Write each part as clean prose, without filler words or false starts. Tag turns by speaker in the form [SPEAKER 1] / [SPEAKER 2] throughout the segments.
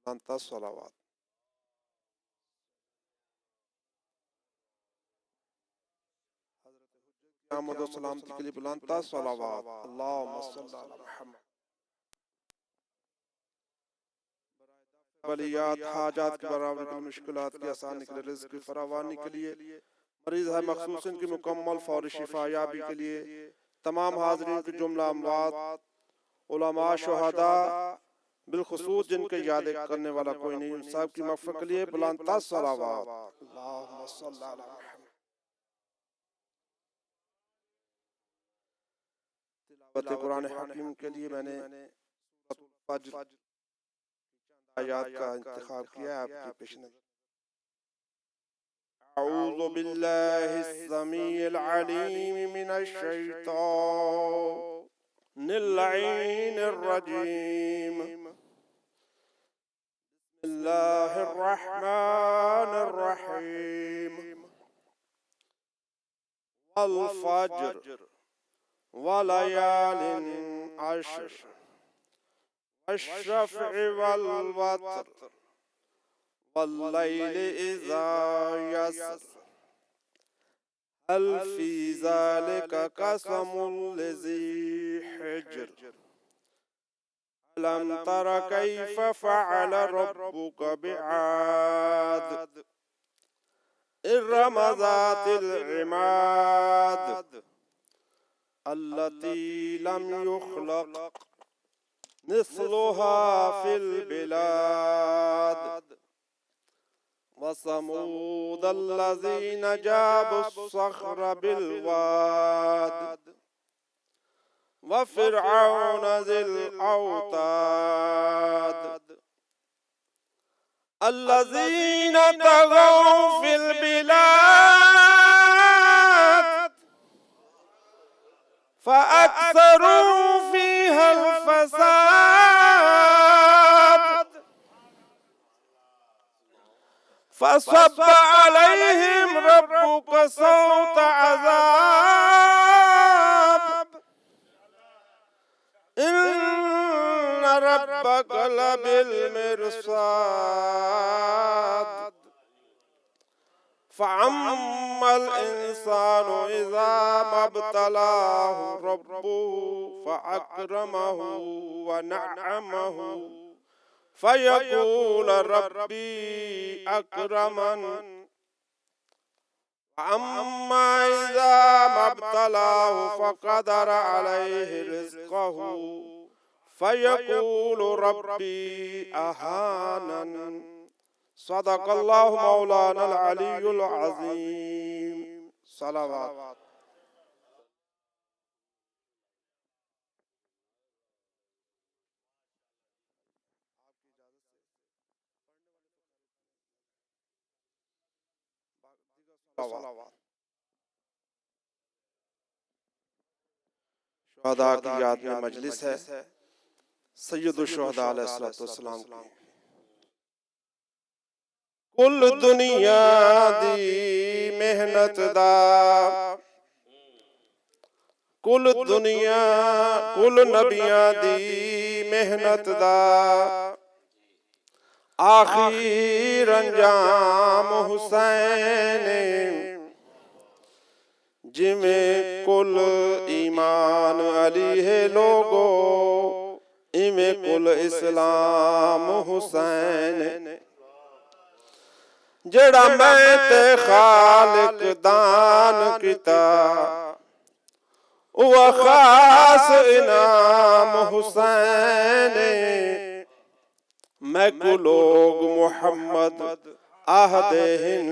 [SPEAKER 1] بلند صلوات. محمد و سلامتی کے لیے بلند صلوات. اللہم صلی علی محمد. بلیات حاجات کی برابری کے لیے، مشکلات کی آسانی کے لیے، رزق کی فراوانی کے لیے، مریض ہے مخصوص ان کی مکمل فوری شفا یابی کے لیے، تمام حاضرین کی جملہ اموات، علماء شہداء بالخصوص جن کے یاد کرنے والا کوئی نہیں، ان سب کی مغفرت کے لیے بلند صلوات. اللہم صلی علی محمد. تلاوت قرآن حکیم کے لیے میں نے سورۃ الفجر آیات کا انتخاب کیا ہے آپ کی پیش نظر. اعوذ باللہ السمیع العلیم من الشیطان اللعین الرجیم. بسم اللہ الرحمن الرحیم. والفجر وليال عشر والشفع والوتر والليل إذا يسر هل في ذلك قسم لذي حجر ألم تر كيف فعل ربك بعاد إرم ذات العماد التي لم يخلق مثلها في البلاد وثمود الذين جابوا الصخر بالواد وفرعون ذي الأوتاد الذين طغوا في البلاد فأكثروا فيها الفساد فصب عليهم ربك صوت عذاب إن ربك لبالمرصاد فأما الإنسان إذا ما ابتلاه ربه فأكرمه ونعمه فيقول ربي أكرمن وأما إذا ما ابتلاه فقدر عليه رزقه فيقول ربي أهانن. صدق اللہ مولانا العلی العظیم. صلوات. شہداء کی یاد میں مجلس ہے سید الشہداء علیہ السلام کی. کل دنیا دی محنت دا، کل دنیا کل نبیاں دی محنت دا آخر انجام حسین جویں کل ایمان علی ہے لوگو ایویں کل اسلام حسین. جڑا میں تے خالق دان کیتا وہ خاص انعام حسین. میں کو لوگ محمد آہدے ہن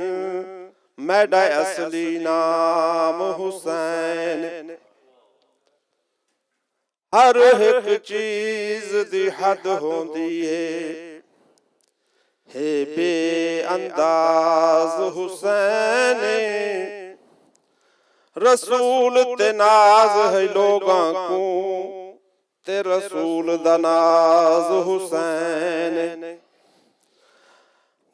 [SPEAKER 1] میڈا اصلی نام حسین. ہر ایک چیز دی حد ہوندی ہے بے انداز حسین. رسول تے ناز ہے لوگاں کو تے رسول دا ناز حسین.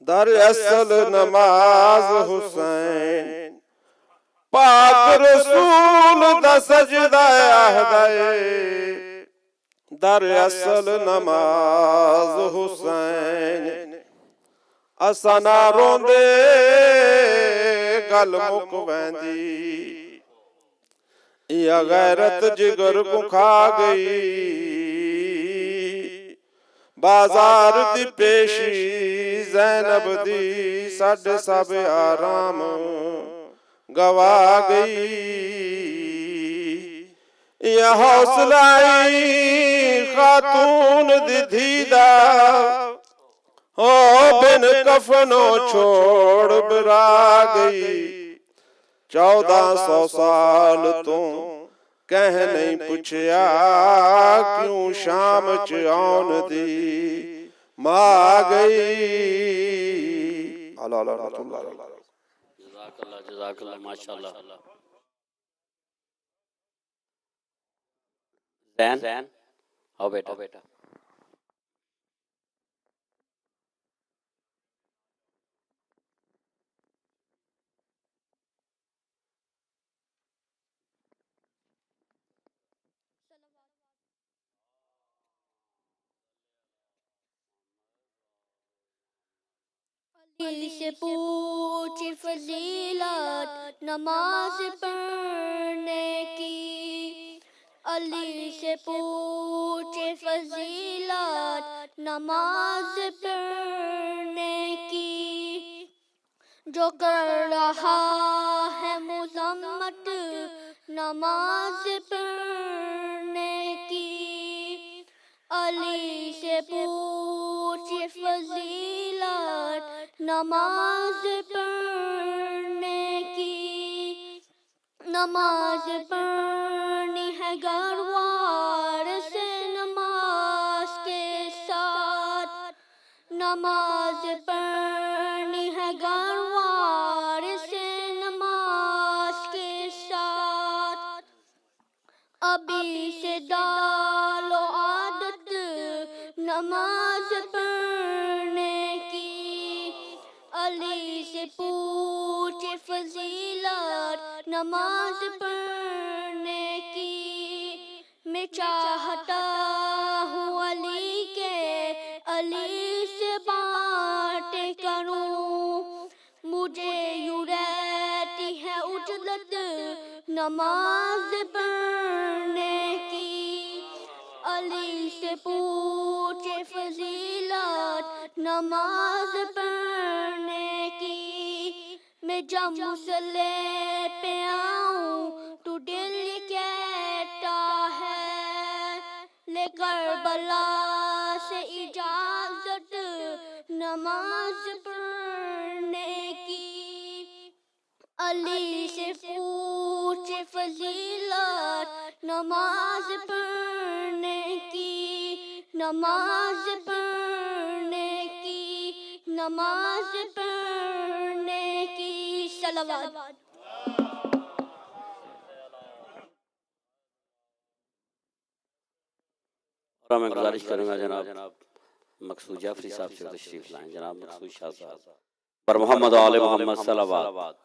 [SPEAKER 1] در اصل نماز حسین پاک رسول دا سجدہ اہدائے. در اصل نماز حسین اساں نہ روندے گل مک ویندی یا غیرت جگر کو کھا گئی بازار دی پیشی زینب دی ساڈے سب آرام گوا گئی یا حوصلہ خاتون دی دھیدا او بن کفنوں چھوڑ برا گئی 1400 سال تو کہہ نہیں پوچھیا کیوں شام چ آن دی ماں گئی اللہ اللہ رحمۃ اللہ
[SPEAKER 2] جزاک اللہ ماشاءاللہ زین آؤ بیٹا
[SPEAKER 3] علی سے پوچھ فضیلت نماز پڑھنے کی علی سے پوچھ فضیلت نماز پڑھنے کی جو کر رہا ہے مذمت نماز پڑھنے کی علی سے پوچھ فضیلت نماز پڑھنے کی نماز پڑھنی ہے گھروار سے نماز کے ساتھ نماز پڑھنی ہے گھروار سے نماز کے ساتھ ابھی سے ڈالو عادت نماز پڑھنے کی علی سے پوچھ فضیلت نماز پڑھنے کی میں چاہتا ہوں علی کے علی سے باتیں کروں مجھے یوں رہتی ہے عجلت نماز پڑھنے کی علی سے پوچھ فضیلت نماز پڑھنے کی میں جب مصلی پہ آؤں تو دل کہتا ہے لے کربلا سے اجازت نماز پڑھنے کی علی سے پوچھ فضیلت نماز پڑھنے کی نماز پڑھنے کی نماز پڑھنے کی صلوات
[SPEAKER 2] اور میں گزارش کروں گا جناب مقصود جعفری صاحب سے تشریف لائیں جناب مقصود شاہ صاحب پر محمد و آل محمد صلوات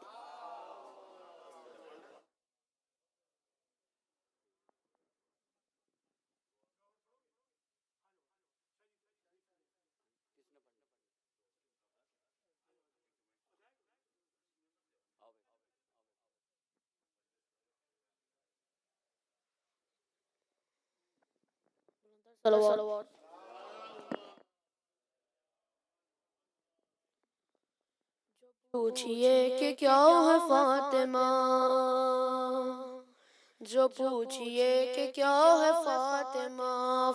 [SPEAKER 3] صلوات پوچھئے کہ کیا ہے فاطمہ جو پوچھئے کہ کیا ہے فاطمہ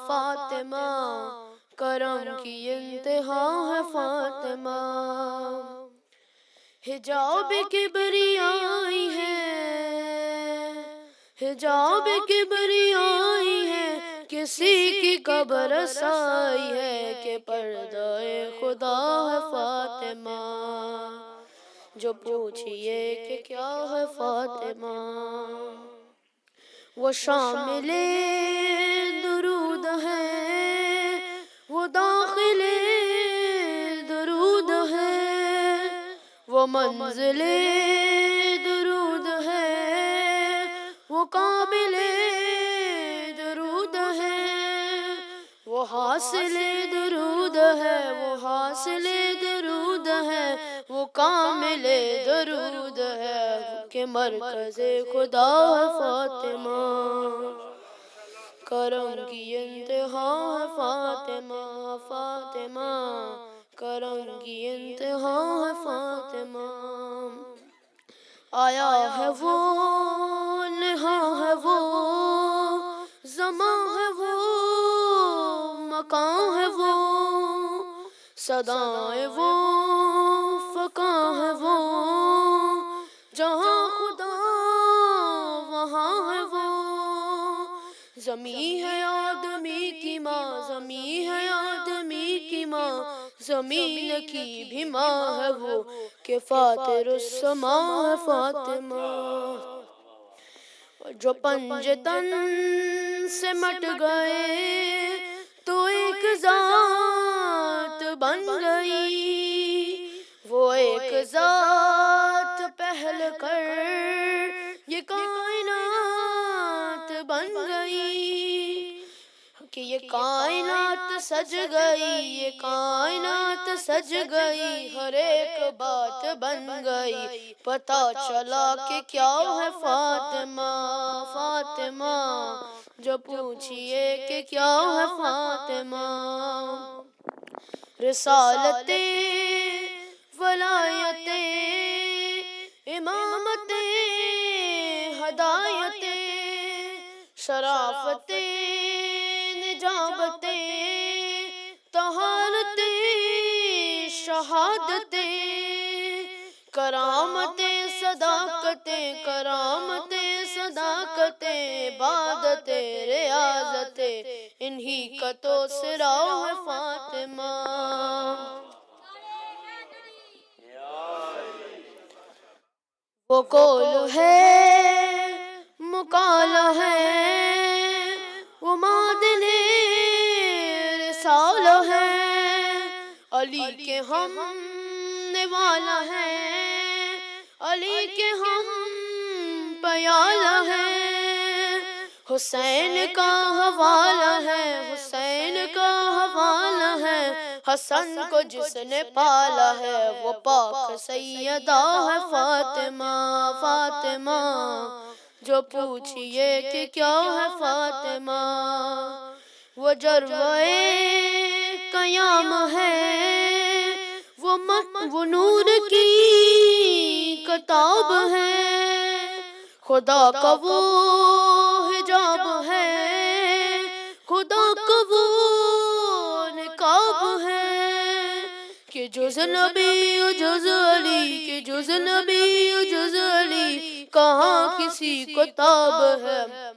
[SPEAKER 3] فاطمہ کرم کی انتہا ہے فاطمہ حجاب کبریائی ہے حجاب کبریائی ہے کسی کی قبر سائی ہے کہ پردہ خدا ہے فاطمہ جو پوچھئے کہ کیا ہے فاطمہ وہ شامل درود ہے وہ داخل درود ہے وہ منزل درود ہے وہ قابل درود ہے وہ حاصل درود حاصل درود ہے وہ کامل درود ہے کہ مرکز خدا ہے فاطمہ کرم کی انتہا ہے فاطمہ فاطمہ کرم کی انتہا ہے فاطمہ آیا ہے وہ نہاں ہے وہ زمان ہے وہ مکان ہے وہ صدائیں وہ فقاں ہے وہ جہاں خدا وہاں ہے وہ زمین ہے آدمی کی ماں زمین ہے آدمی کی ماں زمین کی بھی ماں ہے وہ کہ فاطر السماء ہے فاطمہ جو پنجتن سے مٹ گئے تو ایک ذات بن گئی وہ ایک ذات پہل کر یہ کائنات بن گئی کہ یہ کائنات سج گئی یہ کائنات سج گئی ہر ایک بات بن گئی پتہ چلا کہ کیا ہے فاطمہ فاطمہ جو پوچھئے کہ کیا ہے فاطمہ رسالتیں ولایتیں امامتیں ہدایتیں شرافتیں نجابتیں طہارتیں شہادتیں کرامتیں صداقتیں کرامتیں صداقتیں عبادتیں ریاضتیں انہی کا تو سراغ ہے فاطمہ وہ قول ہے مقالہ ہے وہ معدن رسالہ ہے علی کے ہم نوالہ ہے علی کے ہم پیالہ ہے حسین کا حوالہ ہے حسین کا حوالہ ہے حسن کو جس نے پالا ہے وہ پاک سیدہ ہے فاطمہ فاطمہ جو پوچھئے کہ کیا ہے فاطمہ وہ جروے قیام ہے وہ نور کی کتاب ہے خدا کا وہ حجاب ہے خدا کا وہ نقاب ہے کہ جز نبی و جز علی کہ جز نبی و جز علی کہاں کسی کو تاب ہے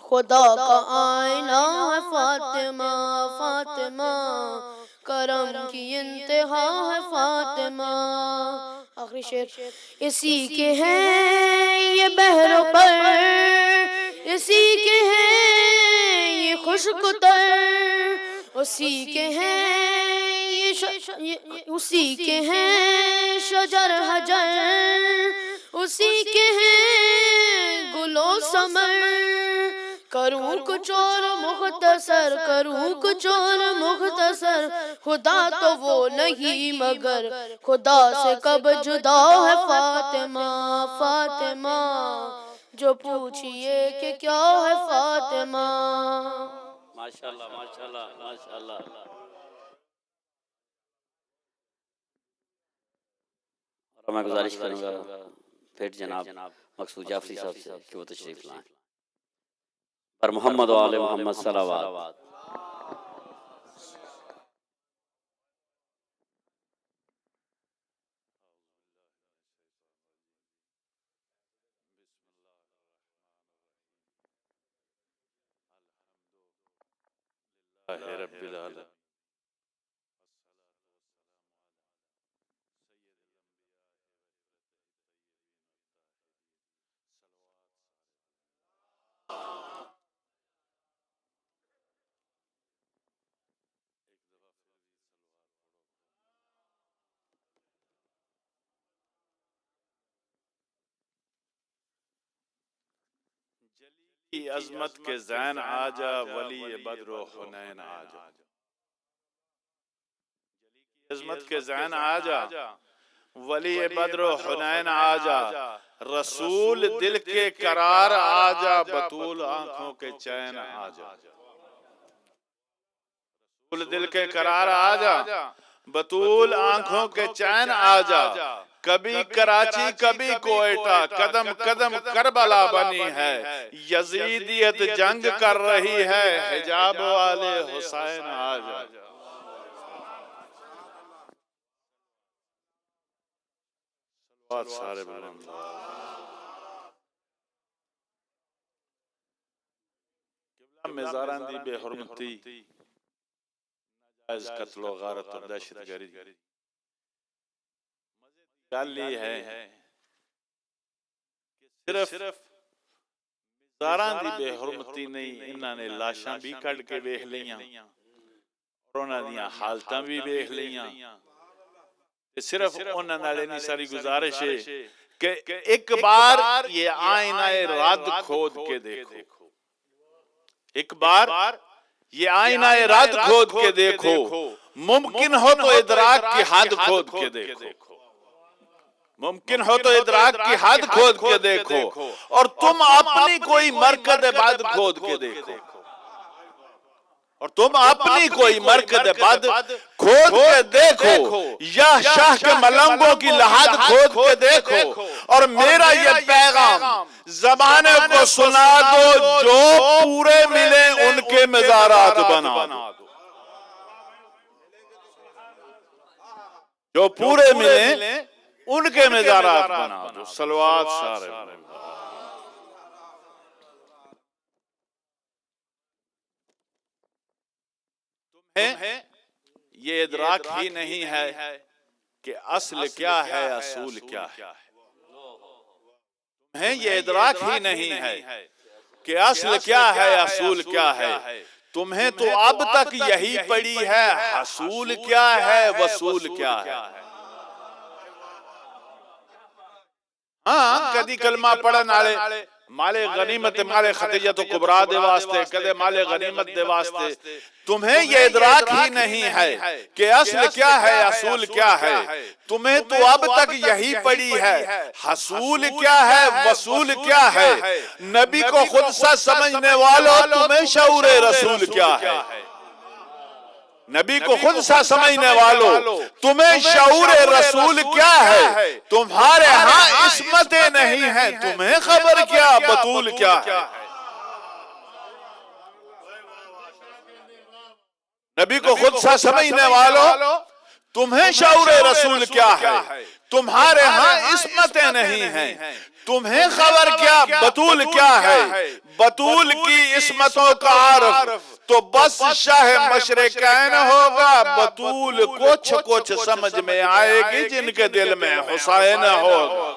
[SPEAKER 3] خدا کا آئینہ ہے فاطمہ فاطمہ کرم کی انتہا ہے فاطمہ آخری شعر اسی کے ہیں یہ بحر پر اسی کے ہیں یہ خشک تر اسی کے ہیں اسی کے ہیں شجر حجر اسی کے ہیں گل و ثمر کروں کچھ اور مختصر کروں کچھ اور مختصر خدا تو وہ نہیں مگر خدا سے کب جدا ہے فاطمہ فاطمہ جو پوچھئے کہ کیا ہے فاطمہ
[SPEAKER 2] ماشاءاللہ ماشاءاللہ ماشاءاللہ اور میں گزارش کروں گا پھر جناب مقصود جعفری صاحب سے کہ وہ تشریف لائیں پر محمد و آل محمد صلوات
[SPEAKER 4] رب العالمین جلی عظمت کے زین آجا ولی بدر و حنین آجا عظمت کے ذہن آ جا، ولی بدر و حنین آ جا، رسول دل کے قرار آ جا، بطول آنکھوں کے چین آ جا، رسول دل کے قرار آ جا، بطول آنکھوں کے چین آ جا، کبھی کراچی کبھی کوئٹہ، قدم قدم کربلا بنی ہے، یزیدیت جنگ کر رہی ہے، حجاب والے حسین آ جا۔ بہت سارے بلند مزاران دی بے حرمتی، ناجائز قتل و غارت و دہشت گردی، گل یہ ہے کہ صرف مزاران دی بے حرمتی نہیں، انہاں نے لاشاں بھی کٹ کے ویکھ لیاں اور انہاں دیاں حالتاں بھی ویکھ لیاں، صرف انہاں نال نہیں ساری گزارش ہے کہ ایک بار یہ آئینہ رد کھود کے دیکھو، ایک بار یہ آئینہ رد کھود کے دیکھو، ممکن ہو تو ادراک کی حد کھود کے دیکھو، ممکن ہو تو ادراک کی حد کھود کے دیکھو، اور تم اپنی کوئی مرکز بد کھود کے دیکھو، اور تم اپنی کوئی مرکز بد کھود کے دیکھو، یا شاہ کے ملنگوں کی لحد کھود کے دیکھو، اور میرا یہ پیغام زمانے کو سنا دو، جو پورے ملے ان کے مزارات بنا دو، جو پورے ملے ان کے مزارات بنا دو۔ صلوات سارے تمہیں یہ ادراک ہی نہیں ہے کہ اصل کیا ہے، اصول کیا ہے، تمہیں یہ ادراک ہی نہیں ہے کہ اصل کیا ہے، اصول کیا ہے، تمہیں تو اب تک یہی پڑی ہے، حصول کیا ہے، وصول کیا ہے۔ ہاں کدی کلمہ پڑھن والے مال غنیمت مال خطیت و کبرا دے واسطے، کدے مال غنیمت دے واسطے، تمہیں یہ ادراک ہی نہیں ہے کہ اصل کیا ہے، اصول کیا ہے، تمہیں تو اب تک یہی پڑی ہے، حصول کیا ہے، وصول کیا ہے، نبی کو خود سا سمجھنے والوں تمہیں شعور رسول کیا ہے، نبی کو خود سا سمجھنے والوں تمہیں شعور رسول کیا ہے، تمہارے ہاں عصمتیں نہیں ہیں، تمہیں خبر کیا بطول کیا ہے، نبی کو خود سا سمجھنے والوں تمہیں شعور رسول کیا ہے، تمہارے ہاں عصمتیں نہیں ہیں، تمہیں خبر کیا بطول کیا ہے، بطول کی عصمتوں کا عارف تو بس شاہ مشرقین ہوگا، بطول کچھ کچھ سمجھ میں آئے گی جن کے دل میں حسین ہوگا،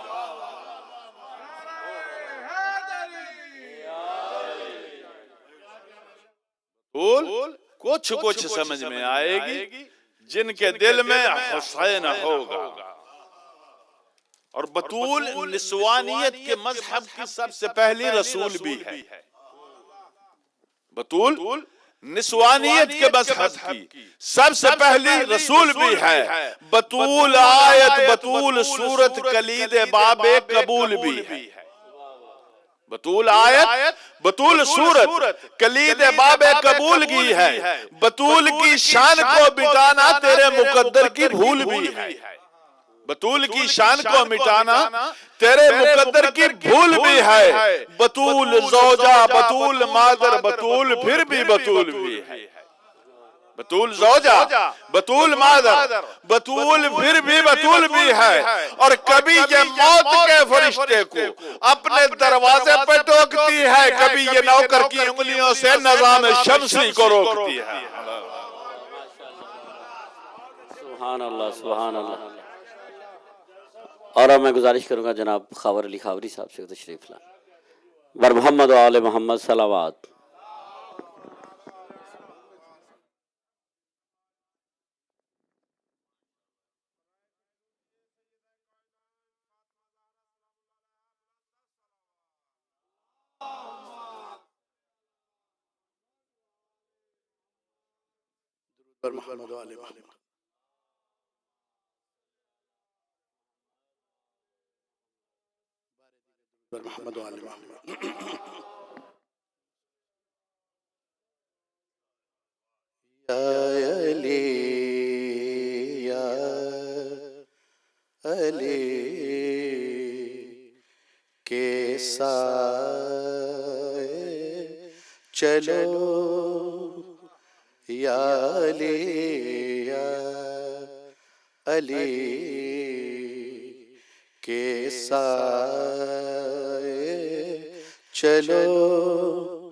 [SPEAKER 4] بطول کچھ کچھ سمجھ میں آئے گی جن کے دل میں حسین ہوگا۔ اور بطول نسوانیت کے مذہب کی سب سے پہلی رسول بھی ہے، بطول نسوانیت کے مذہب کی سب سے پہلی رسول بھی ہے، بطول آیت بطول صورت کلید باب قبول بھی ہے، بطول آیت بطول صورت کلید باب قبول کی ہے، بطول کی شان کو مٹانا تیرے مقدر کی بھول بھی ہے، بطول کی شان کو مٹانا تیرے مقدر کی بھول بھی ہے، بطول زوجہ بطول مادر بطول پھر بھی بطول بھی ہے، بطول زوجہ بطول مادر بطول پھر بھی بطول بھی ہے، اور کبھی یہ موت کے فرشتے کو اپنے دروازے پہ ٹوکتی ہے، کبھی یہ نوکر کی انگلیوں سے نظام شمسی کو روکتی ہے۔
[SPEAKER 2] سبحان اللہ سبحان اللہ۔ اور اب میں گزارش کروں گا جناب خاور علی خاوری صاحب سے تشریف لائیں۔ بر محمد و آل محمد صلوات۔
[SPEAKER 1] بر محمد و آل محمد۔
[SPEAKER 5] محمد و آل محمد. یا علی یا علی کے سائے چلو یا علی یا علی کے سائے چلو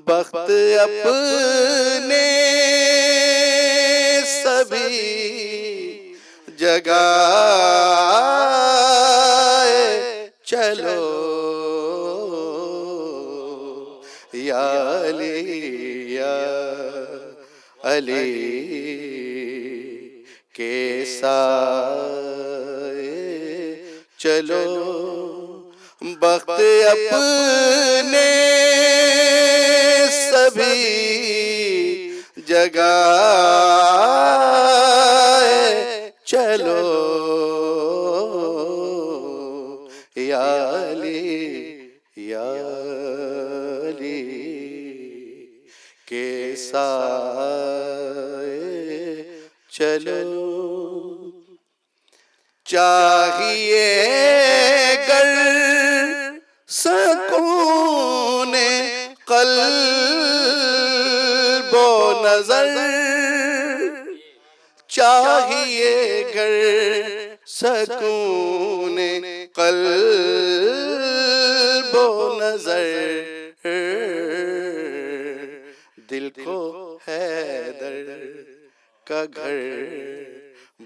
[SPEAKER 5] بخت اپنے سبھی جگائے چلو یا علی یا علی کے سائے چلو بخت اپنے سبھی جگائے چلو یا علی یا علی کے سائے چلو چاہیے گر سکون قلب و نظر چاہیے گر سکون قلب و نظر دل کو حیدر کا گھر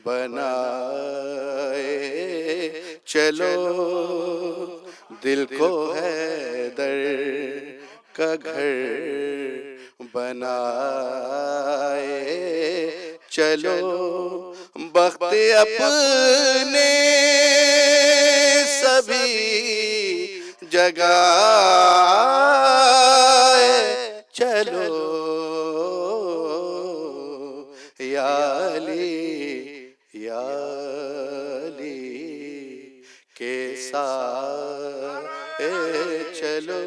[SPEAKER 5] بنائے چلو دل کو حیدر کا گھر بنائے چلو بخت اپنے سبھی جگائے چلو یا علی یا علی کے سائے چلو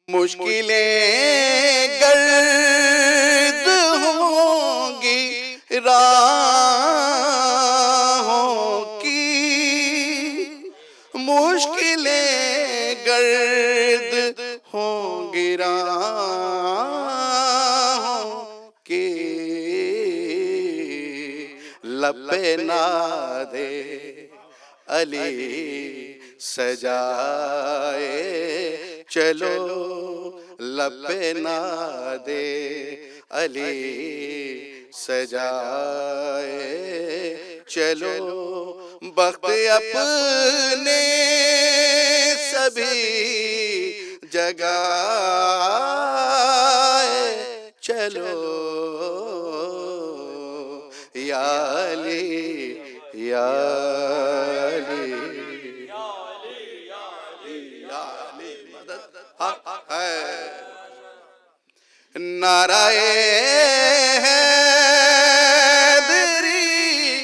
[SPEAKER 5] مشکلیں گرد ہوں گی راہوں کی مشکلیں گرد ہوں گی راہوں کی لب نادے علی سجائے چلو لب نادے علی سجائے چلو بخت اپنے سبھی جگائے چلو یا علی یا علی نعرہ حیدری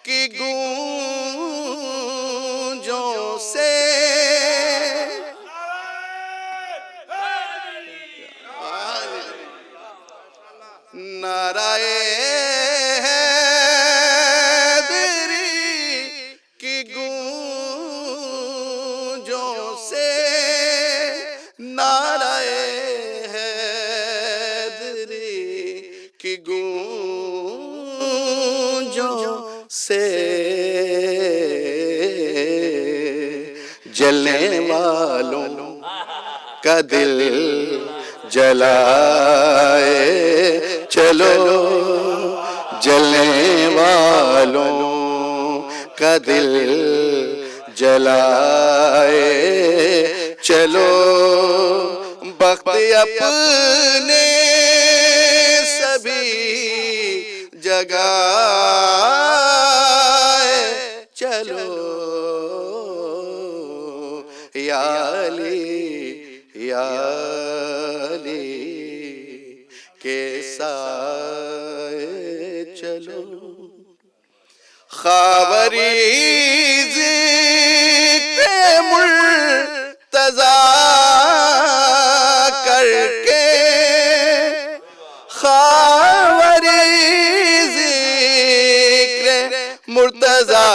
[SPEAKER 5] کی گونجوں سے نعرہ حیدری کی گونجوں سے نعرہ کی گونجوں سے جلنے والوں کا دل جلائے چلو جلنے والوں کا دل جلائے چلو بخت اپنے سبھی جگائے چلو یا علی یا علی کے سائے چلو خاوریز سزا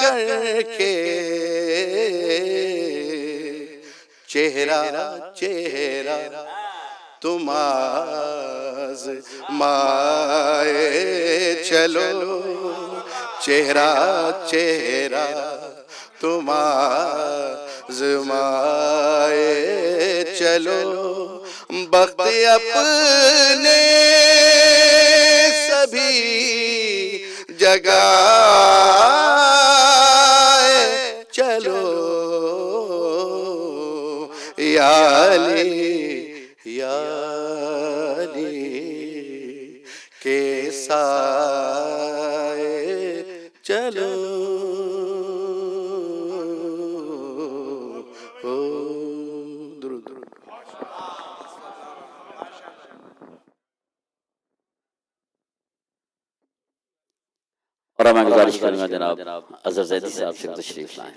[SPEAKER 5] کر کے چہرہ چہرہ تم آزمائے چلو، چہرہ چہرہ تم آزمائے چلو، بخت اپنے سبھی جگائے چلو، یا علی یا علی کے سائے چلو، درود
[SPEAKER 2] اور میں گزارش کروں گا جناب اظہر زیدی صاحب سے تشریف لائیں۔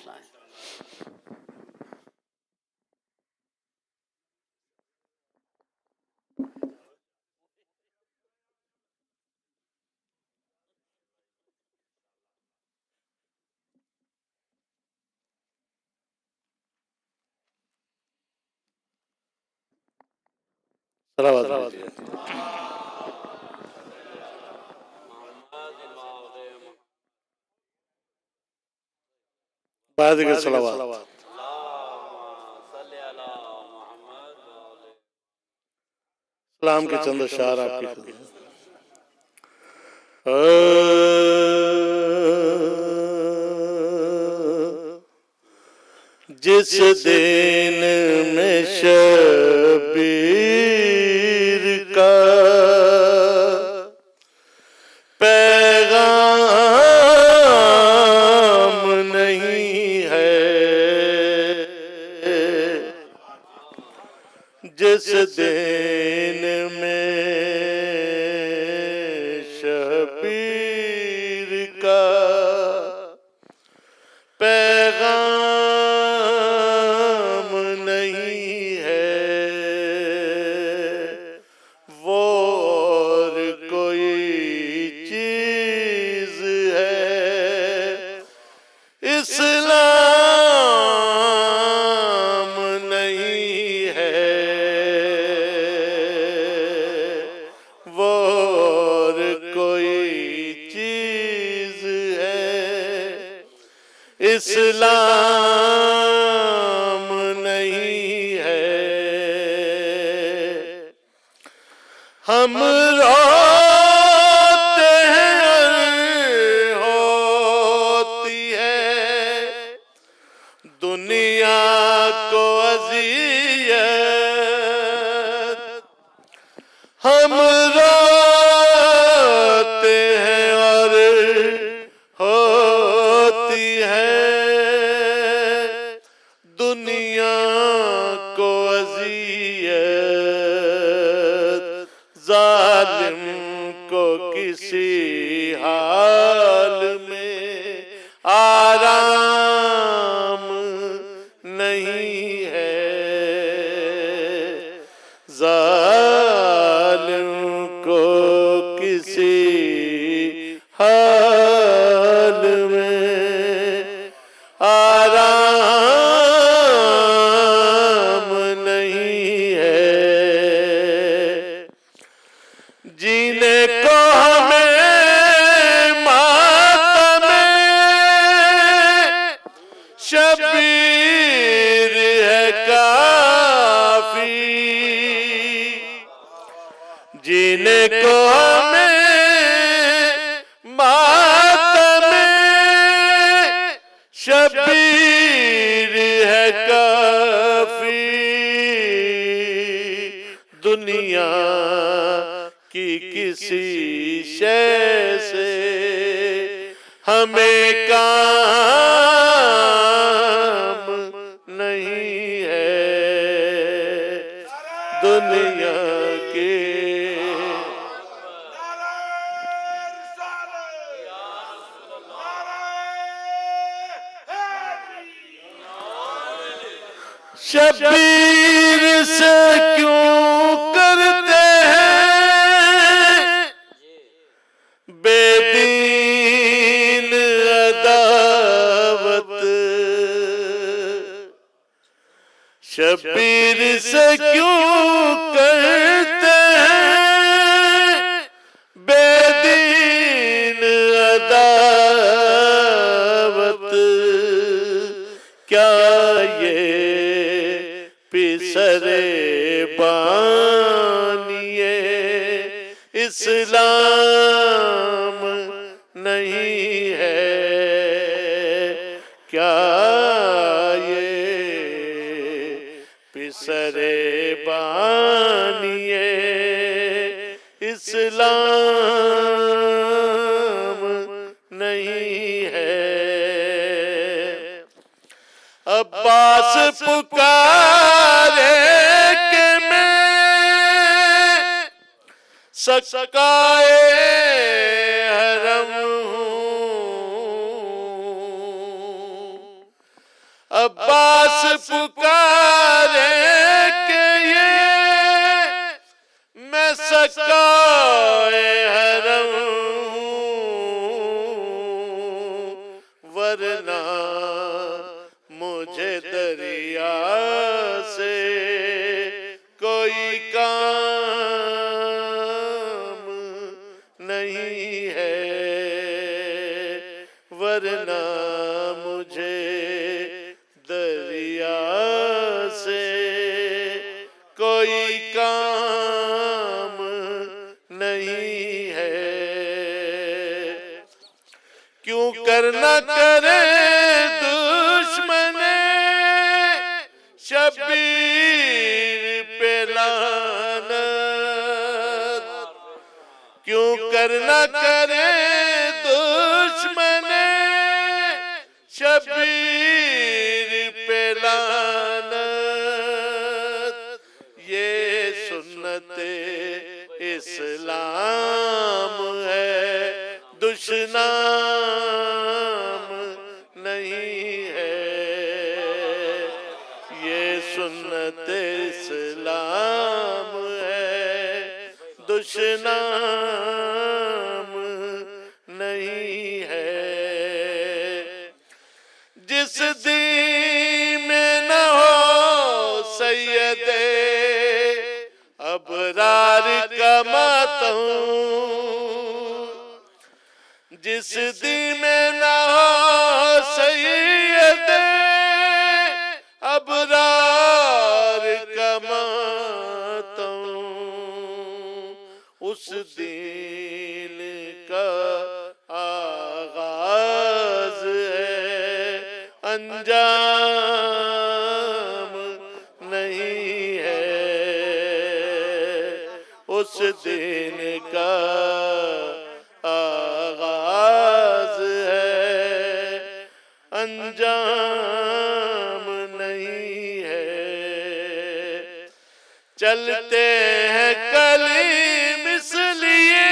[SPEAKER 6] بعد کے صلوات۔ سلام کے چند اشعار آپ کی خدمت۔ جس دن میں شبیر کا پیغام نہیں ہے، جس دن میں شبیر کا پیغام نہیں ہے، وہ اور کوئی چیز ہے، اسلام نہیں ہے، وہ اور کوئی چیز ہے، اسلام نہیں ہے۔ ہم روتے ہیں ہوتی ہے دنیا کو اذیت، ہم روتے ہیں اور ہوتی ہے دنیا کو اذیت، ظالم کو کسی حال میں آرام نہیں ہے، ظالم کو کسی حال میں آرام نہیں ہے، جینے کو ہمیں ماتم شبیر ہے کافی، جینے کو ہمیں ماتم شبیر ہے کافی، دنیا کی کسی شے سے ہمیں کام نہیں ہے، دنیا کے شبیر سے کیوں کرتے ہیں بے دین شبیر سے کیوں کرتے ہیں بے دین عداوت، کیا یہ پسر بانیے اسلام نہیں ہے؟ کیا یہ پسر بانیے اسلام نہیں ہے؟ عباس پکارے کہ میں سکائے حرم ہوں، عباس پکارے کہ یہ میں سکائے حرم ہوں، ورنہ مجھے دریا سے کوئی کام نہیں ہے، ورنہ مجھے دریا سے کوئی کام نہیں ہے۔ کیوں کرنا کرے دشمن شبیر پہ لعنت، کیوں کرنا کرے دشمن شبیر پہ لعنت، یہ سنت اسلام ہے دشنام نہیں ہے، یہ سنت اسلام ہے دشنام نہیں ہے۔ جس دین میں نہ ہو سید ابرار کا ماتم، جس دن میں نہ ہو سید ابرار کا ماتم، اس دن کا آغاز ہے انجام نہیں ہے، اس دن کا آغاز ہے انجام نہیں ہے۔ چلتے ہیں کلیم اس لیے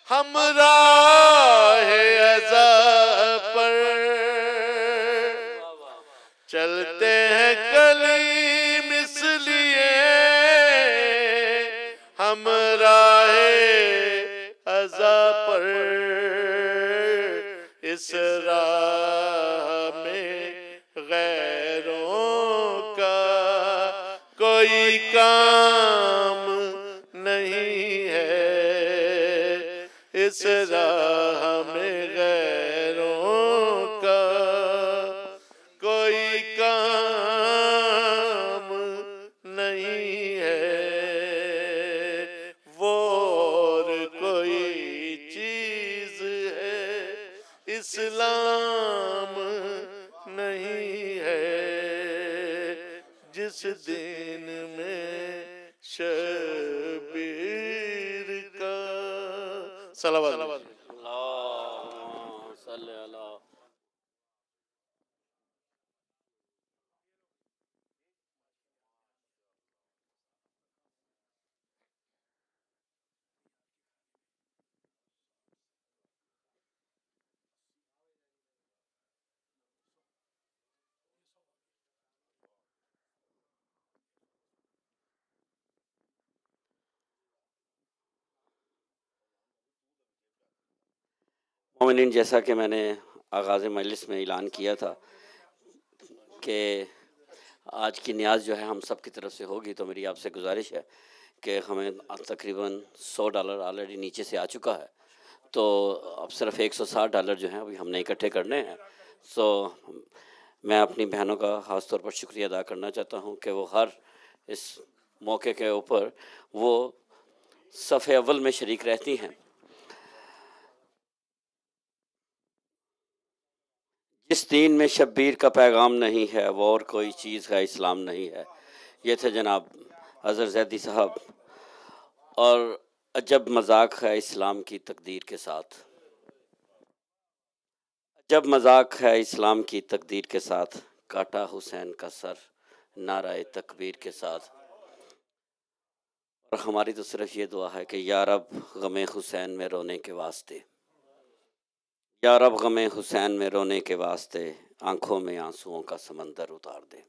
[SPEAKER 6] ہم راہ عذاب پر، چلتے ہیں کلیم اس لیے ہم راہ عذاب پر، اس راہ میں غیروں کا کوئی کام نہیں ہے، اس راہ میں غیروں کا کوئی کام نہیں ہے، وہ اور کوئی چیز ہے اسلام نہیں ہے، جس دن میں شبیر کا صلوات
[SPEAKER 2] اللہم صلی علی مومنین، جیسا کہ میں نے آغاز مجلس میں اعلان کیا تھا کہ آج کی نیاز جو ہے ہم سب کی طرف سے ہوگی، تو میری آپ سے گزارش ہے کہ ہمیں تقریباً $100 آلریڈی نیچے سے آ چکا ہے، تو اب صرف $160 جو ہیں ابھی ہم نے اکٹھے کرنے ہیں. سو میں اپنی بہنوں کا خاص طور پر شکریہ ادا کرنا چاہتا ہوں کہ وہ ہر اس موقع کے اوپر وہ صف اول میں شریک رہتی ہیں. جس دین میں شبیر کا پیغام نہیں ہے وہ اور کوئی چیز ہے اسلام نہیں ہے. یہ تھے جناب اظہر زیدی صاحب. اور عجب مذاق ہے اسلام کی تقدیر کے ساتھ، عجب مذاق ہے اسلام کی تقدیر کے ساتھ، کاٹا حسین کا سر نعرہ تکبیر کے ساتھ. اور ہماری تو صرف یہ دعا ہے کہ یا رب غم حسین میں رونے کے واسطے، یا رب غم حسین میں رونے کے واسطے آنکھوں میں آنسوؤں کا سمندر اتار دے.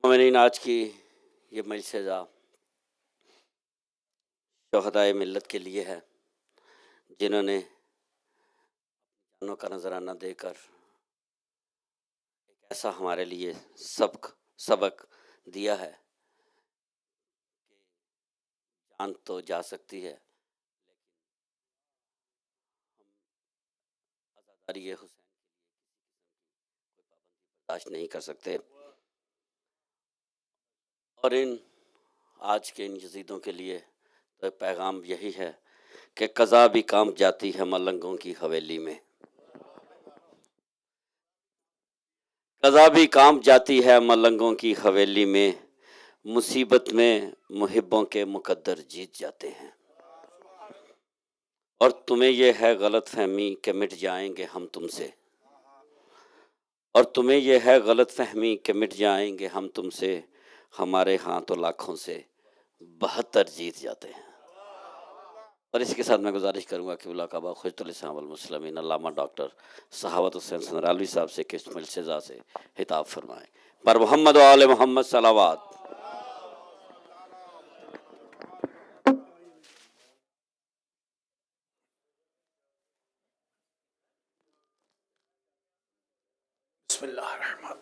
[SPEAKER 2] مومنین، آج کی یہ مجلس شہدائے ملت کے لیے ہے، جنہوں نے جانوں کا نذرانہ دے کر ایک ایسا ہمارے لیے سبق دیا ہے کہ جان تو جا سکتی ہے لیکن ہم آزاداری حسین کے لیے کوئی پابندی برداشت نہیں کر سکتے. اور آج کے ان یزیدوں کے لیے تو پیغام یہی ہے کہ قضا بھی کام جاتی ہے ملنگوں کی حویلی میں، قضا بھی کام جاتی ہے ملنگوں کی حویلی میں، مصیبت میں محبوں کے مقدر جیت جاتے ہیں. اور تمہیں یہ ہے غلط فہمی کہ مٹ جائیں گے ہم تم سے، اور تمہیں یہ ہے غلط فہمی کہ مٹ جائیں گے ہم تم سے، ہمارے ہاں تو لاکھوں سے 72 جیت جاتے ہیں. اور اس کے ساتھ میں گزارش کروں گا کہ کعبہ خجت الاسلام والمسلمین علامہ ڈاکٹر صحاوت حسین سنرالوی صاحب سے کہ اس ملسزہ سے خطاب فرمائیں. پر محمد و آل محمد صلوات.
[SPEAKER 5] بسم اللہ الرحمن.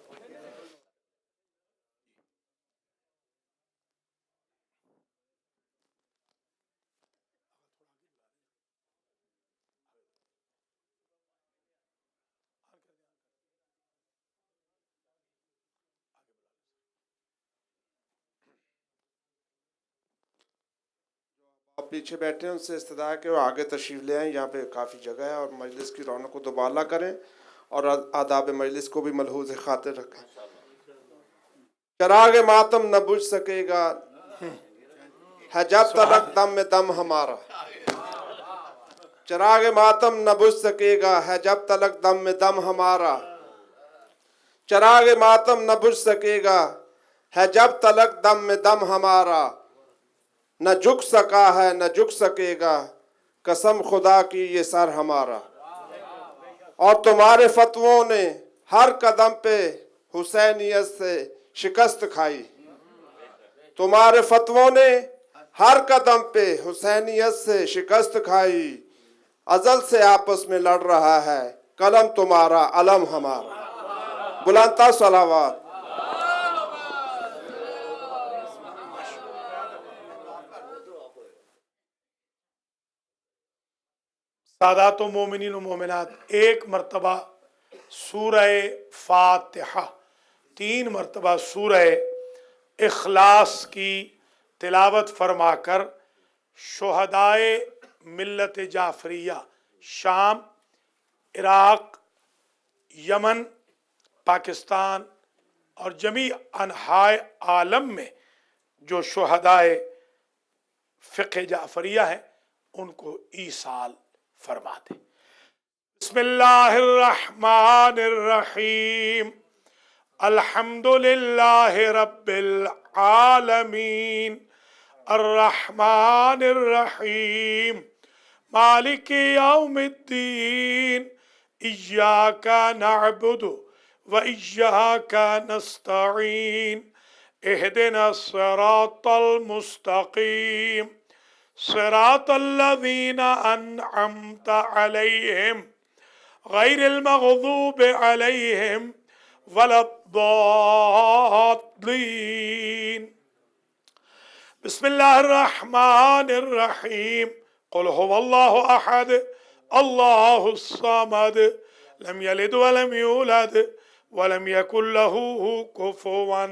[SPEAKER 1] آپ پیچھے بیٹھے ہیں ان سے استدعا ہے کہ وہ آگے تشریف لے آئیں، یہاں پہ کافی جگہ ہے، اور مجلس کی رونق کو دوبالا کریں اور آداب مجلس کو بھی ملحوظ خاطر رکھیں. چراغ ماتم نہ بجھ سکے گا ہے جب تلک دم میں دم ہمارا، چراغ ماتم نہ بجھ سکے گا ہے جب تلک دم میں دم ہمارا، چراغ ماتم نہ بجھ سکے گا ہے جب تلک دم میں دم ہمارا، نہ جھک سکا ہے نہ جھک سکے گا قسم خدا کی یہ سر ہمارا. اور تمہارے فتووں نے ہر قدم پہ حسینیت سے شکست کھائی، تمہارے فتووں نے ہر قدم پہ حسینیت سے شکست کھائی، ازل سے آپس میں لڑ رہا ہے قلم تمہارا علم ہمارا. بلندتا صلوات.
[SPEAKER 6] سادات و مومنین و مومنات، ایک مرتبہ سورہ فاتحہ 3 مرتبہ سورہ اخلاص کی تلاوت فرما کر شہدائے ملت جعفریہ شام، عراق، یمن، پاکستان اور جمیع انحائے عالم میں جو شہدائے فقہ جعفریہ ہیں ان کو ایصال فرما دیں. بسم اللہ الرحمن الرحیم. الحمد للہ رب العالمین الرحمن الرحیم مالک یوم الدین ایاک نعبد و ایاک نستعین اہدنا الصراط المستقیم صراط الذین انعمت علیہم غیر المغضوب علیہم
[SPEAKER 5] ولا الضالين. بسم الله الرحمن الرحيم. قل هو الله أحد الله الصمد لم يلد ولم يولد ولم يكن له كفوا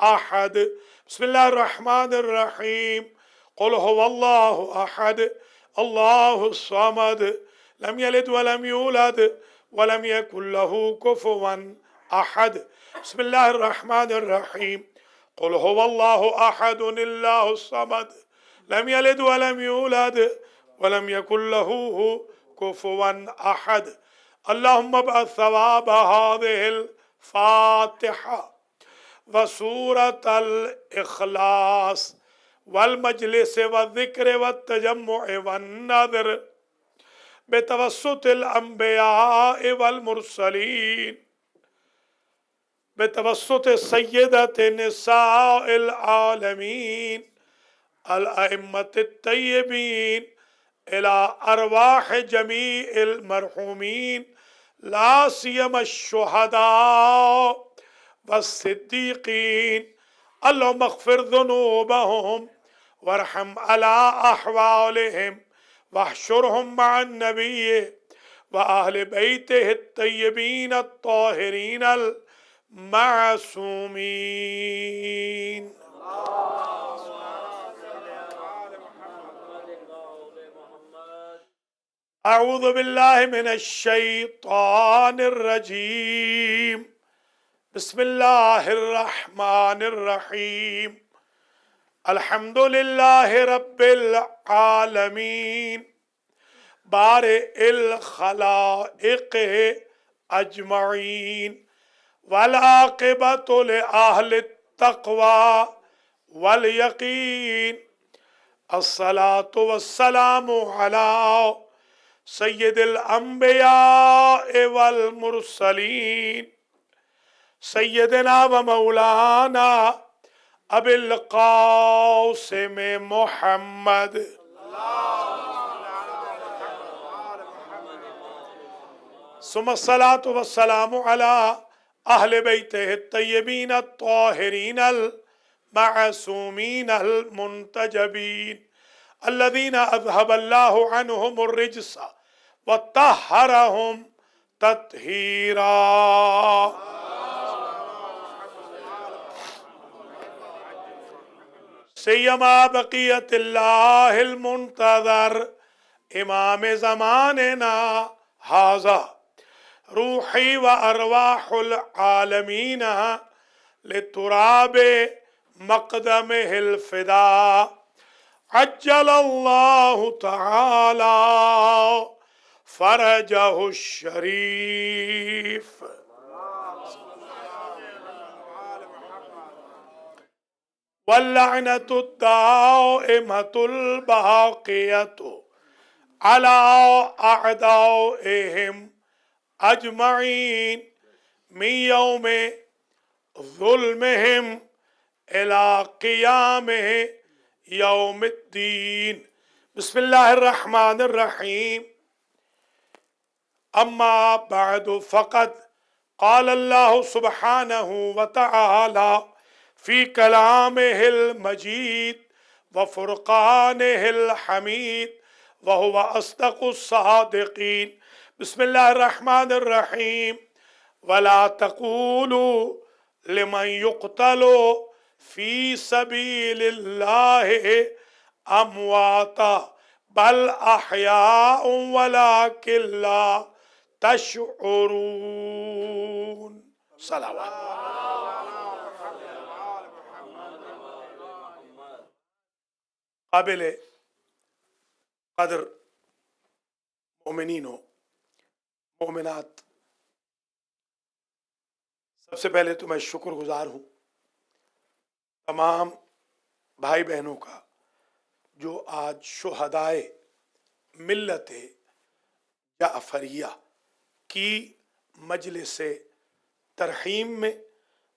[SPEAKER 5] أحد. بسم الله الرحمن الرحيم. قل هو الله أحد الله الصمد لم يلد ولم يولد ولم يكن له كفوا أحد. بسم الله الرحمن الرحيم. قل هو الله أحد الله الصمد لم يلد ولم يولد ولم يكن له كفوا أحد. اللهم ابعث ثواب هذه الفاتحة وسورة الإخلاص والمجلس والذكر والتجمع والنذر بتوسط الأنبياء والمرسلين بتوسط سيدة نساء العالمين الأئمة الطيبين إلى أرواح جميع المرحومين لا سيما الشهداء والصديقين. اللهم اغفر ذنوبهم وارحم على أحوالهم واحشرهم مع النبي وأهل بيته الطيبين الطاهرين المعصومين. أعوذ بالله من الشيطان الرجيم. بسم الله الرحمن الرحيم. الحمد لله رب العالمين بارئ الخلائق أجمعين والعاقبة لأهل التقوى واليقين. الصلاة والسلام على سيد الأنبياء والمرسلين سيدنا ومولانا أبي القاسم محمد ثم الصلاة والسلام على أهل بيته الطيبين الطاهرين المعصومين المنتجبين الذين أذهب الله عنهم الرجس وطهرهم تطهيرا. سيما بقية الله المنتظر إمام زماننا هذا روحي وأرواح العالمين لتراب مقدمه الفداء عجل الله تعالى فرجه الشريف. واللعنة الدائمة الباقية على أعدائهم أجمعين من يوم ظلمهم إلى قيامه يوم الدين. بسم الله الرحمن الرحيم. أما بعد فقد قال الله سبحانه وتعالى في كلامه المجيد وفرقانه الحميد وهو أصدق الصادقين. بسم الله الرحمن الرحيم. ولا تقولوا لمن يقتل في سبيل الله أمواتا بل أحياء ولكن لا تشعرون. صلوات. قابل قدر مومنین و مومنات، سب سے پہلے تو میں شکر گزار ہوں تمام بھائی بہنوں کا جو آج شہدائے ملت جعفریہ کی مجلس ترحیم میں،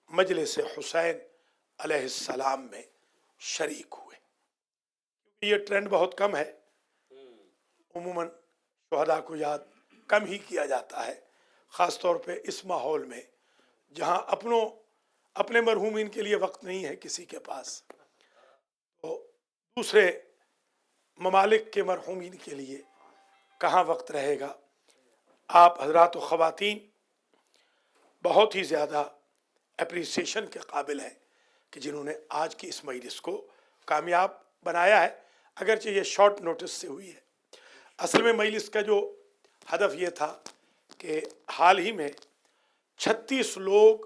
[SPEAKER 5] مجلس حسین علیہ السلام میں شریک ہوئے. یہ ٹرینڈ بہت کم ہے، عموماً شہداء کو یاد کم ہی کیا جاتا ہے، خاص طور پہ اس ماحول میں جہاں اپنے مرحومین کے لیے وقت نہیں ہے کسی کے پاس، تو دوسرے ممالک کے مرحومین کے لیے کہاں وقت رہے گا۔ آپ حضرات و خواتین بہت ہی زیادہ اپریسیشن کے قابل ہیں کہ جنہوں نے آج کی اس مجلس کو کامیاب بنایا ہے، اگرچہ یہ شارٹ نوٹس سے ہوئی ہے۔ اصل میں مجلس کا جو ہدف یہ تھا کہ حال ہی میں 36 لوگ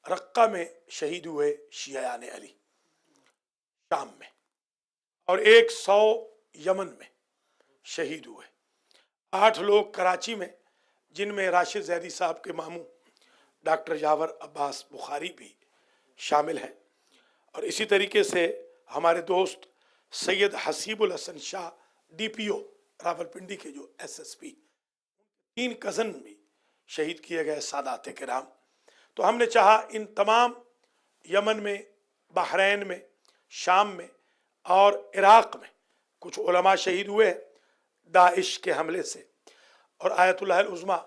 [SPEAKER 5] رقہ میں شہید ہوئے شیعیان علی شام میں، اور 100 یمن میں شہید ہوئے، 8 لوگ کراچی میں، جن میں راشد زیدی صاحب کے ماموں ڈاکٹر یاور عباس بخاری بھی شامل ہیں، اور اسی طریقے سے ہمارے دوست سید حسیب الحسن شاہ DPO راولپنڈی کے جو SSP، 3 کزن بھی شہید کیے گئے سادات کرام۔ تو ہم نے چاہا ان تمام یمن میں، بحرین میں، شام میں اور عراق میں کچھ علماء شہید ہوئے داعش کے حملے سے، اور آیت اللہ العظمیٰ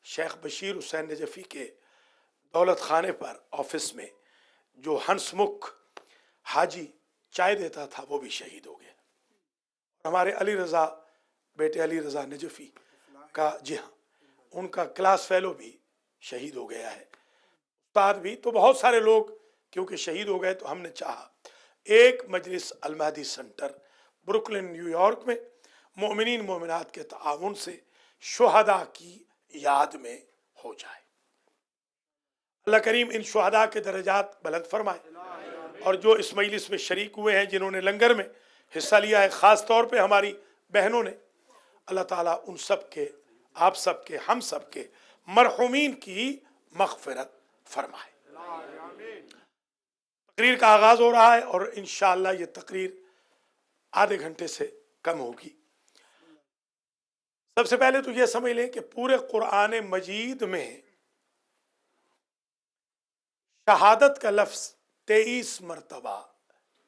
[SPEAKER 5] شیخ بشیر حسین نجفی کے دولت خانے پر آفس میں جو ہنس مکھ حاجی چائے دیتا تھا وہ بھی شہید ہو گیا۔ ہمارے علی رضا، بیٹے علی رضا نجفی کا، جی ہاں، ان کا کلاس فیلو بھی شہید ہو گیا ہے، استاد بھی۔ تو بہت سارے لوگ کیونکہ شہید ہو گئے تو ہم نے چاہا ایک مجلس المہدی سینٹر بروکلن نیو یارک میں مومنین مومنات کے تعاون سے شہداء کی یاد میں ہو جائے۔ اللہ کریم ان شہداء کے درجات بلند فرمائے، اور جو اس مجلس میں شریک ہوئے ہیں، جنہوں نے لنگر میں حصہ لیا ہے، خاص طور پہ ہماری بہنوں نے، اللہ تعالیٰ ان سب کے، آپ سب کے، ہم سب کے مرحومین کی مغفرت فرمائے۔ تقریر کا آغاز ہو رہا ہے اور انشاءاللہ یہ تقریر آدھے گھنٹے سے کم ہوگی۔ سب سے پہلے تو یہ سمجھ لیں کہ پورے قرآن مجید میں شہادت کا لفظ 23 مرتبہ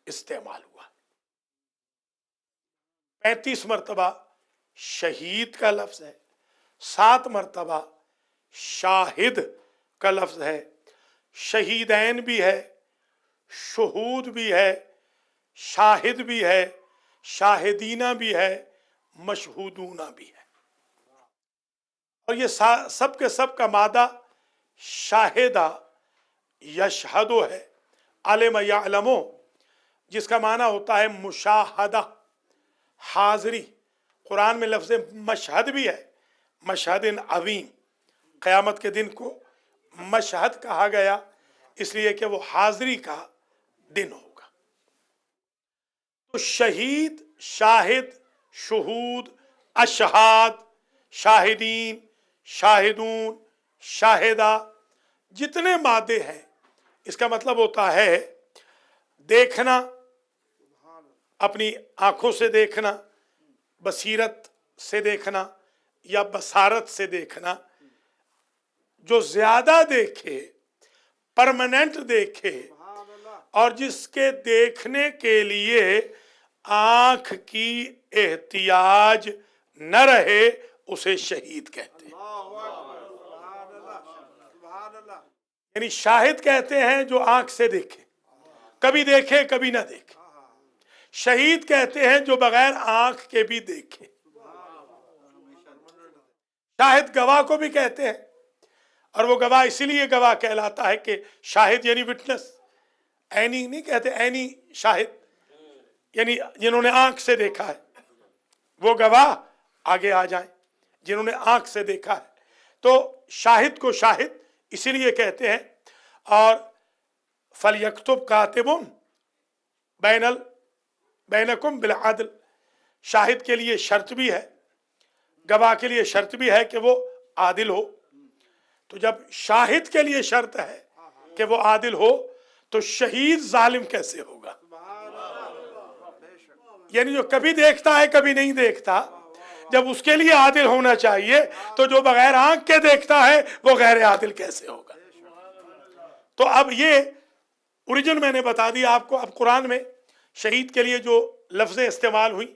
[SPEAKER 5] استعمال ہوا، 35 مرتبہ شہید کا لفظ ہے، 7 مرتبہ شاہد کا لفظ ہے، شہیدین بھی ہے، شہود بھی ہے، شاہد بھی ہے، شاہدینہ بھی ہے، مشہودونہ بھی ہے، اور یہ سب کے سب کا مادہ شاہدہ یشہدو ہے، علم یعلمو، جس کا معنی ہوتا ہے مشاہدہ، حاضری۔ قرآن میں لفظ مشہد بھی ہے، مشہد عظیم، قیامت کے دن کو مشہد کہا گیا اس لیے کہ وہ حاضری کا دن ہوگا۔ تو شہید، شاہد، شہود، اشہاد، شاہدین، شاہدون، شاہدہ، جتنے مادے ہیں، اس کا مطلب ہوتا ہے دیکھنا، اپنی آنکھوں سے دیکھنا، بصیرت سے دیکھنا یا بصارت سے دیکھنا۔ جو زیادہ دیکھے، پرماننٹ دیکھے، اور جس کے دیکھنے کے لیے آنکھ کی احتیاج نہ رہے، اسے شہید کہتے ہیں۔ یعنی شاہد کہتے ہیں جو آنکھ سے دیکھے، کبھی دیکھے کبھی نہ دیکھے۔ شہید کہتے ہیں جو بغیر آنکھ کے بھی دیکھے۔ شاہد گواہ کو بھی کہتے ہیں، اور وہ گواہ اسی لیے گواہ کہلاتا ہے کہ شاہد یعنی وٹنس، عینی نہیں کہتے، عینی شاہد یعنی جنہوں نے آنکھ سے دیکھا ہے، وہ گواہ آگے آ جائیں جنہوں نے آنکھ سے دیکھا ہے۔ تو شاہد کو شاہد اسی لیے کہتے ہیں۔ اور فَلْيَكْتُبْ كَاتِبٌ بَيْنَكُمْ بِالْعَدْلِ، شاہد کے لیے شرط بھی ہے، گواہ کے لیے شرط بھی ہے کہ وہ عادل ہو۔ تو جب شاہد کے لیے شرط ہے کہ وہ عادل ہو، تو شہید ظالم کیسے ہوگا؟ یعنی جو کبھی دیکھتا ہے کبھی نہیں دیکھتا، جب اس کے لیے عادل ہونا چاہیے، تو جو بغیر آنکھ کے دیکھتا ہے وہ غیر عادل کیسے ہوگا؟ تو اب یہ اوریجن میں نے بتا دیا آپ کو۔ اب قرآن میں شہید کے لیے جو لفظیں استعمال ہوئی،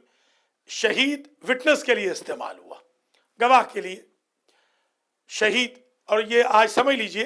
[SPEAKER 5] شہید وٹنس کے لیے استعمال ہوا، گواہ کے لیے شہید۔ اور یہ آج سمجھ لیجئے،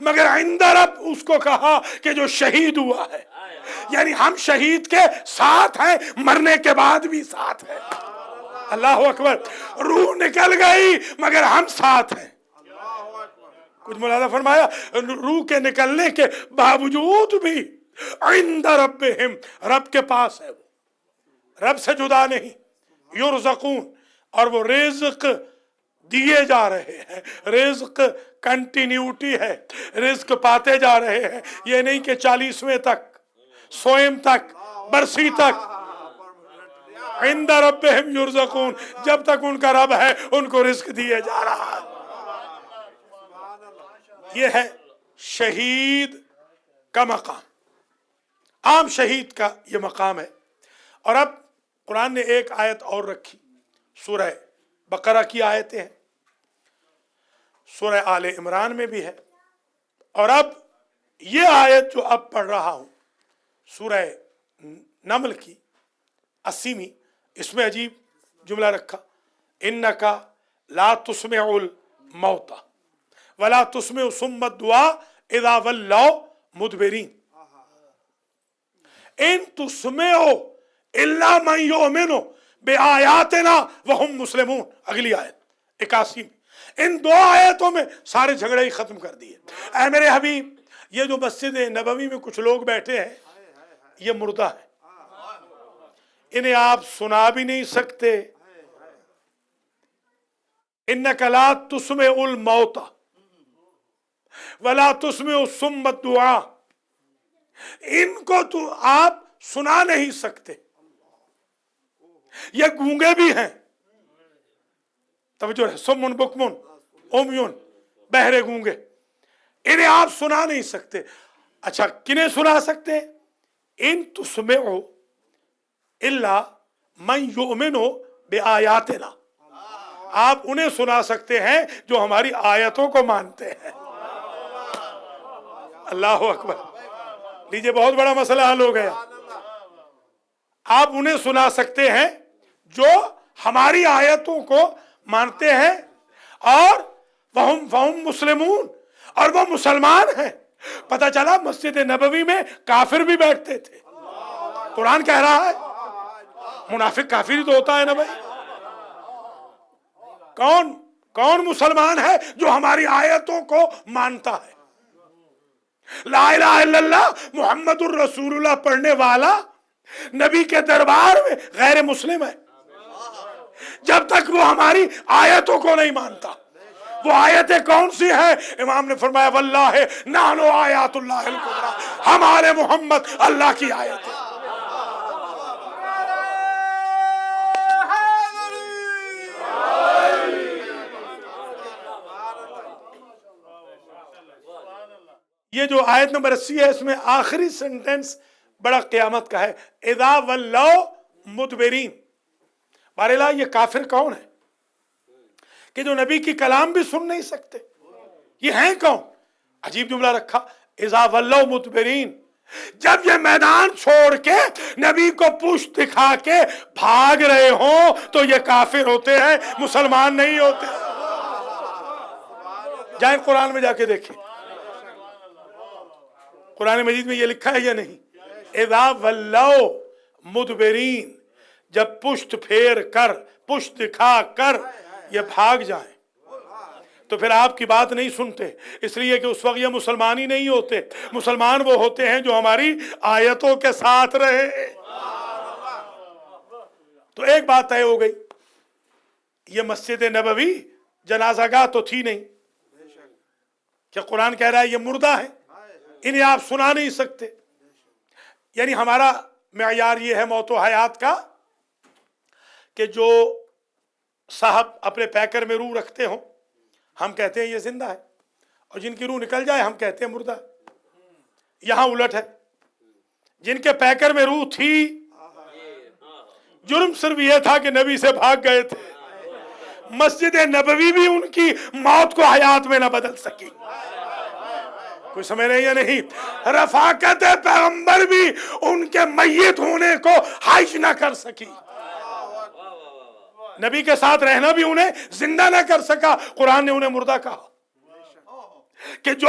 [SPEAKER 5] مگر عند رب اس کو کہا کہ جو شہید ہوا ہے، یعنی ہم شہید کے ساتھ ہیں، مرنے کے بعد بھی ساتھ ہیں۔ اللہ اکبر، روح نکل گئی مگر ہم ساتھ ہیں۔ کچھ ملاحظہ فرمایا، روح کے نکلنے کے باوجود بھی عند ربہم، رب کے پاس ہے، وہ رب سے جدا نہیں، یرزقون، اور وہ رزق دیے جا رہے ہیں، رزق کنٹینیوٹی ہے، رزق پاتے جا رہے ہیں، یہ نہیں کہ 40ویں تک، 100ویں تک، برسی تک۔ عند ربہم یرزقون، جب تک ان کا رب ہے ان کو رزق دیے جا رہا ہے۔ یہ ہے شہید کا مقام، عام شہید کا یہ مقام ہے۔ اور اب قرآن نے ایک آیت اور رکھی، سورہ بقرہ کی آیتیں ہیں، سورہ آل عمران میں بھی ہے، اور اب یہ آیت جو اب پڑھ رہا ہوں سورہ نمل کی 80ویں، اس میں عجیب جملہ رکھا، اِنَّكَ لَا تُسْمِعُ الْمَوْتَى وَلَا تُسْمِعُ صُمَّ الدُّعَاءَ اِذَا وَلَّوْا مُدْبِرِينَ إِن تُسْمِعُ إِلَّا مَن يُؤْمِنُ بِآيَاتِنَا وَهُمْ مُسْلِمُونَ۔ اگلی آیت 81 میں، ان دو آیتوں میں سارے جھگڑے ہی ختم کر دیے۔ اے میرے حبیب، یہ جو مسجد نبوی میں کچھ لوگ بیٹھے ہیں یہ مردہ ہیں، انہیں آپ سنا بھی نہیں سکتے۔ إِنَّكَ لَا تُسْمِعُ الْمَوْتَى وَلَا تُسْمِعُ صُمَّ الدُّعَاءَ، ان کو تو آپ سنا نہیں سکتے، یہ گونگے بھی ہیں، توجہ ہے، سمن بکمن امیون، بہرے گونگے، انہیں آپ سنا نہیں سکتے۔ اچھا کنہیں سنا سکتے؟ ان تسمعوا الا من یؤمن بآیاتنا، آپ انہیں سنا سکتے ہیں جو ہماری آیتوں کو مانتے ہیں۔ اللہ اکبر، لیجئے بہت بڑا مسئلہ حل ہو گیا۔ آپ انہیں سنا سکتے ہیں جو ہماری آیتوں کو مانتے ہیں، اور فہم مسلمون، اور وہ مسلمان ہیں۔ پتہ چلا مسجد نبوی میں کافر بھی بیٹھتے تھے۔ قرآن کہہ رہا ہے منافق کافر ہی تو ہوتا ہے نا بھائی۔ کون مسلمان ہے جو ہماری آیتوں کو مانتا ہے؟ لا الہ الا اللہ محمد الرسول اللہ پڑھنے والا نبی کے دربار میں غیر مسلم ہے، جب تک وہ ہماری آیتوں کو نہیں مانتا۔ وہ آیتیں کون سی ہیں؟ امام نے فرمایا واللہ نحن آیات اللہ الکبریٰ، ہم آل محمد اللہ کی آیتیں۔ یہ جو آیت نمبر 80 ہے، اس میں آخری سنٹنس بڑا قیامت کا ہے، اذا ولوا مدبرین۔ بہرحال یہ کافر کون ہے کہ جو نبی کی کلام بھی سن نہیں سکتے؟ یہ ہیں کون؟ عجیب جملہ رکھا، اذا ولوا مدبرین، جب یہ میدان چھوڑ کے نبی کو پشت دکھا کے بھاگ رہے ہوں تو یہ کافر ہوتے ہیں، مسلمان نہیں ہوتے۔ جائیں قرآن میں جا کے دیکھیں، قرآن مجید میں یہ لکھا ہے یا نہیں؟ اذا ولوا مدبرین، جب پشت پھیر کر، پشت دکھا کر یہ بھاگ جائیں تو پھر آپ کی بات نہیں سنتے، اس لیے کہ اس وقت یہ مسلمان ہی نہیں ہوتے۔ مسلمان وہ ہوتے ہیں جو ہماری آیتوں کے ساتھ رہے۔ تو ایک بات طے ہو گئی، یہ مسجد نبوی جنازہ گاہ تو تھی نہیں، کہ قرآن کہہ رہا ہے یہ مردہ ہے، انہیں آپ سنا نہیں سکتے۔ یعنی ہمارا معیار یہ ہے موت و حیات کا کہ جو صاحب اپنے پیکر میں روح رکھتے ہوں ہم کہتے ہیں یہ زندہ ہے، اور جن کی روح نکل جائے ہم کہتے ہیں مردہ ہے۔ یہاں الٹ ہے، جن کے پیکر میں روح تھی، جرم صرف یہ تھا کہ نبی سے بھاگ گئے تھے، مسجد نبوی بھی ان کی موت کو حیات میں نہ بدل سکی۔ کوئی سمجھ رہے یا نہیں؟ رفاقت پیغمبر بھی ان کے میت ہونے کو حائج نہ کر سکی، نبی کے ساتھ رہنا بھی انہیں زندہ نہ کر سکا۔ قرآن نے انہیں مردہ کہا کہ جو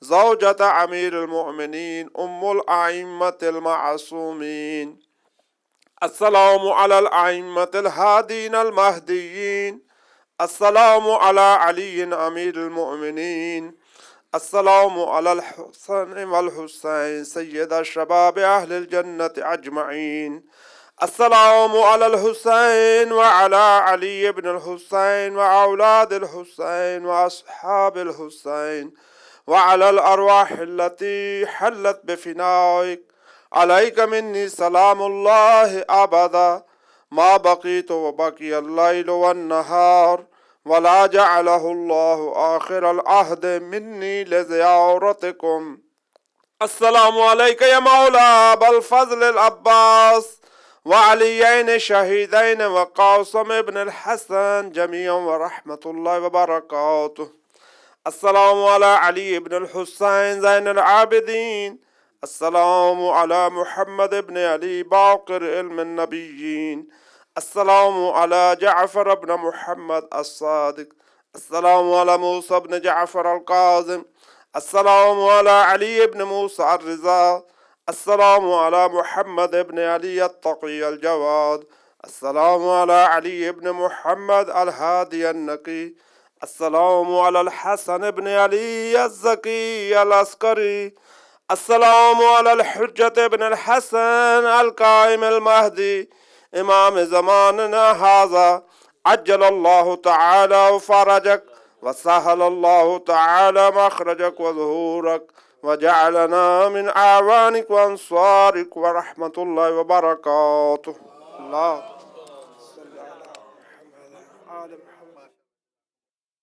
[SPEAKER 1] زوجة أمير المؤمنين أم الأئمة المعصومين. السلام على الأئمة الهادين المهديين. السلام على علي أمير المؤمنين. السلام على الحسن والحسين سيد الشباب أهل الجنة أجمعين. السلام على الحسين وعلى علي بن الحسين وأولاد الحسين وأصحاب الحسين وعلى الأرواح التي حلت بفنائك. عليك مني سلام الله أبدا ما بقيت وبقي الليل والنهار، ولا جعله الله آخر العهد مني لزيارتكم. السلام عليك يا مولى أبا الفضل العباس وعليين شهيدين وقاسم بن الحسن جميعا ورحمة الله وبركاته. السلام على علي بن الحسين زين العابدين. السلام على محمد بن علي باقر علم النبيين. السلام على جعفر بن محمد الصادق. السلام على موسى بن جعفر القاسم. السلام على علي بن موسى الرضا. السلام على محمد بن علي التقي الجواد. السلام على علي بن محمد الهادي النقي. السلام على الحسن بن علي الزكي العسكري. السلام على الحجة بن الحسن القائم المهدي إمام زماننا هذا، عجل الله تعالى فرجك وسهل الله تعالى مخرجك وظهورك وجعلنا من أعوانك وأنصارك ورحمة الله وبركاته. الله